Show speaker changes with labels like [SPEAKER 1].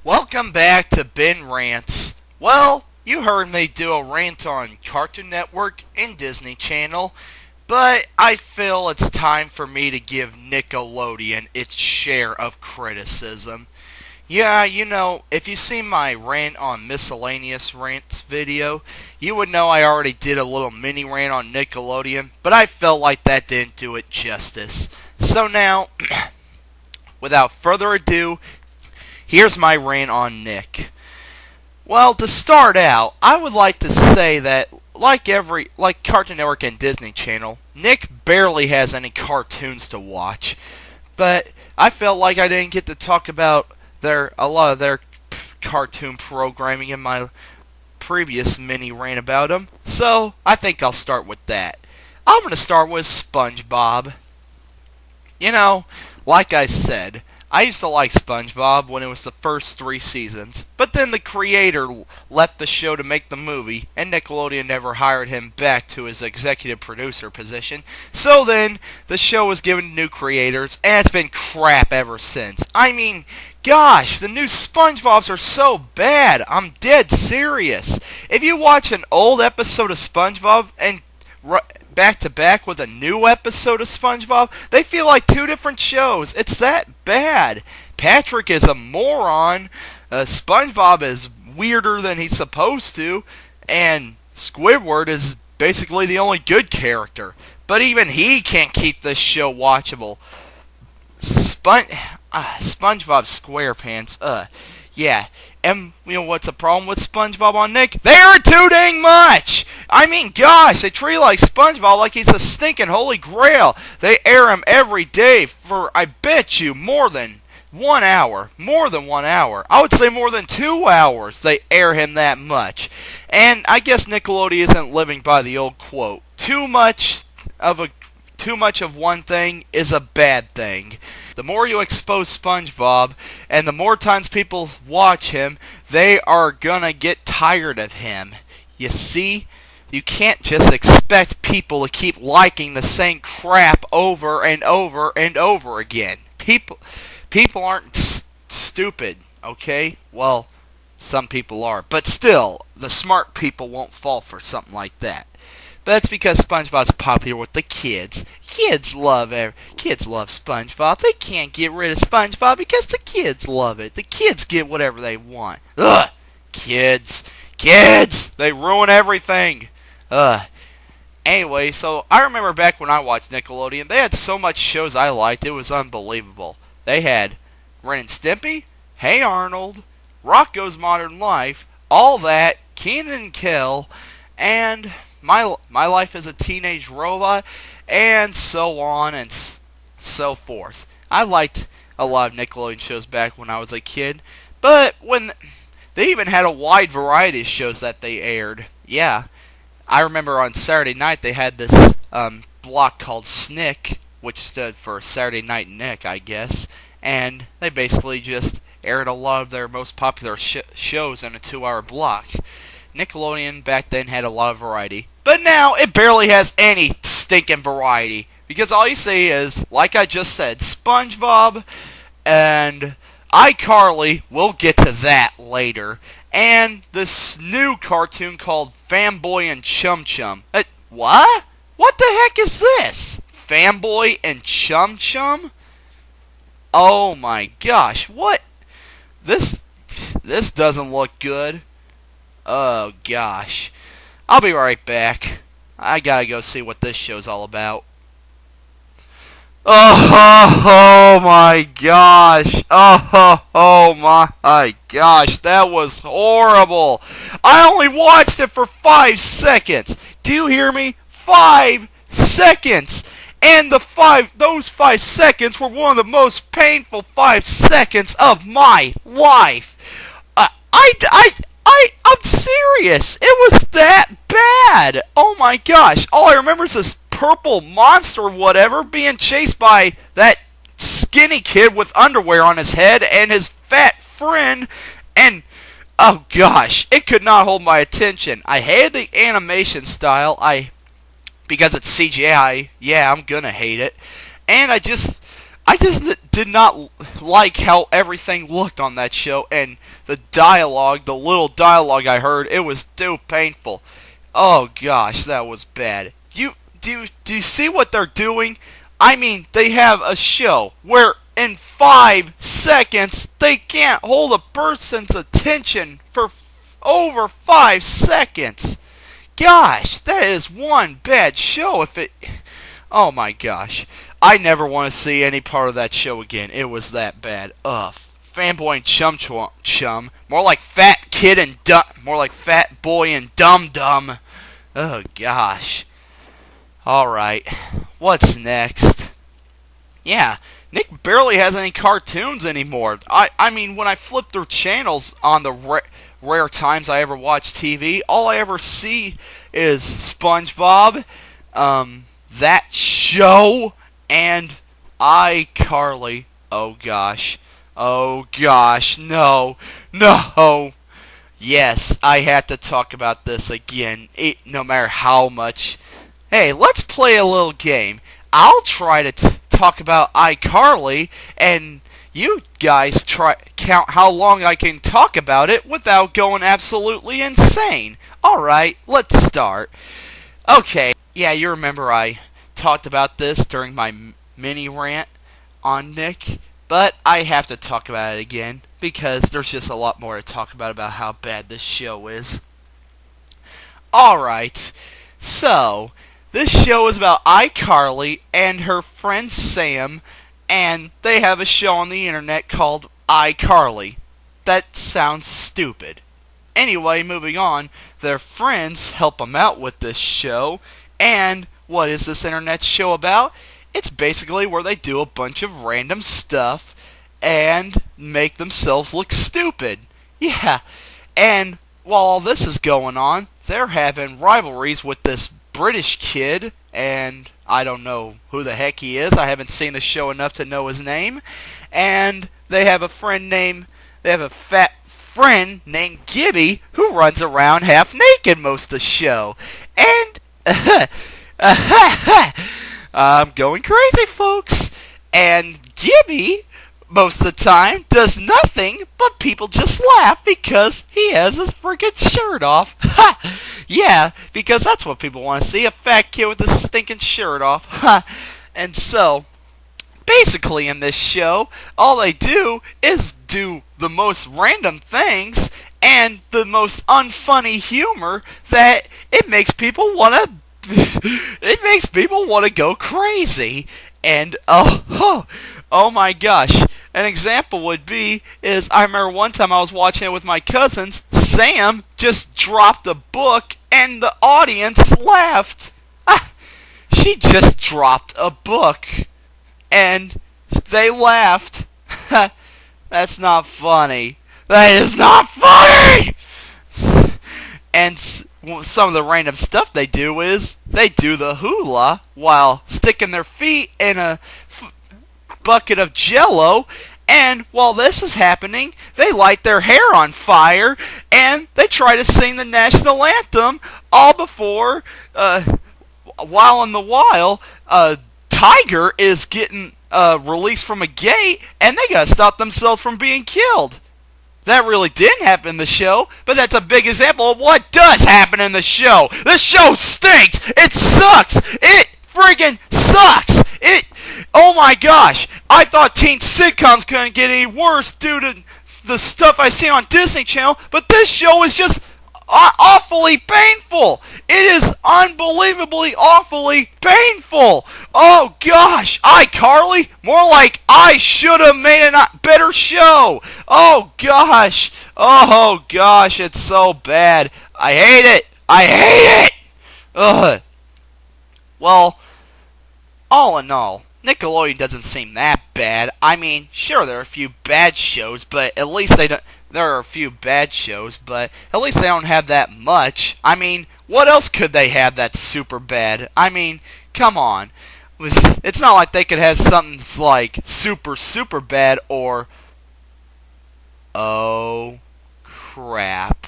[SPEAKER 1] Welcome back to Ben Rants. Well, you heard me do a rant on Cartoon Network and Disney Channel, but I feel it's time for me to give Nickelodeon its share of criticism. Yeah, if you see my rant on Miscellaneous Rants video, you would know I already did a little mini rant on Nickelodeon, but I felt like that didn't do it justice. So now, without further ado, here's my rant on Nick. Well, to start out, I would like to say that, like Cartoon Network and Disney Channel, Nick barely has any cartoons to watch. But I felt like I didn't get to talk about a lot of their cartoon programming in my previous mini rant about them. So I think I'll start with that. I'm going to start with SpongeBob. Like I said, I used to like SpongeBob when it was the first 3 seasons, but then the creator left the show to make the movie, and Nickelodeon never hired him back to his executive producer position. So then, the show was given to new creators, and it's been crap ever since. I mean, gosh, the new SpongeBobs are so bad. I'm dead serious. If you watch an old episode of SpongeBob and back to back with a new episode of SpongeBob, they feel like 2 different shows. It's that bad. Patrick is a moron. SpongeBob is weirder than he's supposed to, and Squidward is basically the only good character. But even he can't keep this show watchable. SpongeBob SquarePants. Yeah. And what's the problem with SpongeBob on Nick? They are too dang much! I mean, gosh, they treat like SpongeBob like he's a stinking holy grail. They air him every day for, I bet you, more than 1 hour. More than 1 hour. I would say more than 2 hours they air him that much. And I guess Nickelodeon isn't living by the old quote. Too much of one thing is a bad thing. The more you expose SpongeBob, and the more times people watch him, they are gonna get tired of him. You see? You can't just expect people to keep liking the same crap over and over and over again. People aren't stupid, okay? Well, some people are. But still, the smart people won't fall for something like that. But that's because SpongeBob's popular with the kids. Kids love SpongeBob. They can't get rid of SpongeBob because the kids love it. The kids get whatever they want. Ugh! Kids! They ruin everything! Ugh. Anyway, so I remember back when I watched Nickelodeon, they had so much shows I liked, it was unbelievable. They had Ren and Stimpy, Hey Arnold, Rocko's Modern Life, All That, Kenan and Kel, and My Life as a Teenage Robot, and so on and so forth. I liked a lot of Nickelodeon shows back when I was a kid, but when they even had a wide variety of shows that they aired. Yeah, I remember on Saturday night they had this block called SNICK, which stood for Saturday Night Nick, I guess, and they basically just aired a lot of their most popular shows in a 2-hour block. Nickelodeon back then had a lot of variety, but now it barely has any stinking variety, because all you see is, like I just said, SpongeBob and iCarly. We'll get to that later, and this new cartoon called Fanboy and Chum Chum. What? What the heck is this? Fanboy and Chum Chum? Oh my gosh, what? This doesn't look good. Oh gosh. I'll be right back. I gotta go see what this show's all about. Oh my gosh. Oh my gosh. That was horrible. I only watched it for 5 seconds. Do you hear me? 5 seconds. And those 5 seconds were one of the most painful 5 seconds of my life. I'm serious. It was that bad. Oh my gosh. All I remember is this purple monster or whatever being chased by that skinny kid with underwear on his head and his fat friend. And, oh gosh, it could not hold my attention. I hated the animation style. Because it's CGI. Yeah, I'm gonna hate it. And I just did not like how everything looked on that show, and the dialogue, the little dialogue I heard, it was too painful. Oh gosh, that was bad. Do you see what they're doing? I mean, they have a show where in 5 seconds they can't hold a person's attention for over 5 seconds. Gosh, that is one bad show if it... Oh my gosh. I never want to see any part of that show again. It was that bad. Ugh. Fanboy and chum. More like fat kid and more like fat boy and dum dum. Oh gosh. Alright. What's next? Yeah. Nick barely has any cartoons anymore. I mean, when I flip through channels on the rare times I ever watch TV, all I ever see is SpongeBob, that show, and iCarly. Oh gosh. Oh gosh. No. No. Yes, I had to talk about this again, no matter how much. Hey, let's play a little game. I'll try to talk about iCarly, and you guys count how long I can talk about it without going absolutely insane. Alright, let's start. Okay, yeah, you remember I talked about this during my mini rant on Nick, but I have to talk about it again because there's just a lot more to talk about how bad this show is. Alright, so this show is about iCarly and her friend Sam, and they have a show on the internet called iCarly. That sounds stupid. Anyway, moving on, their friends help them out with this show, and what is this internet show about? It's basically where they do a bunch of random stuff and make themselves look stupid. Yeah, and while all this is going on, they're having rivalries with this British kid, and I don't know who the heck he is. I haven't seen the show enough to know his name. And they have a fat friend named Gibby who runs around half naked most of the show. And I'm going crazy, folks. And Gibby, most of the time, does nothing but people just laugh because he has his freaking shirt off. Ha! Yeah, because that's what people want to see, a fat kid with a stinking shirt off. Ha! And so, basically in this show, all they do is do the most random things and the most unfunny humor that it makes people want to go crazy. And oh my gosh. An example would be I remember one time I was watching it with my cousins. Sam just dropped a book and the audience laughed. She just dropped a book and they laughed. That's not funny. That is not funny! And some of the random stuff they do is they do the hula while sticking their feet in a bucket of Jello, and while this is happening, they light their hair on fire and they try to sing the national anthem all before, while in the while, Tiger is getting released from a gate and they gotta stop themselves from being killed. That really didn't happen in the show, but that's a big example of what does happen in the show. The show stinks! It sucks! It friggin' sucks! Oh my gosh! I thought teen sitcoms couldn't get any worse due to the stuff I see on Disney Channel, but this show is just awfully painful! It is unbelievably awfully painful! Oh gosh! iCarly? More like I should have made a better show! Oh gosh! Oh gosh, it's so bad. I hate it! I hate it! Ugh. Well, all in all, Nickelodeon doesn't seem that bad. I mean, sure, there are a few bad shows, but at least they don't. There are a few bad shows, but at least they don't have that much. I mean, what else could they have that's super bad? I mean, come on. It's not like they could have something like super, super bad or... Oh, crap.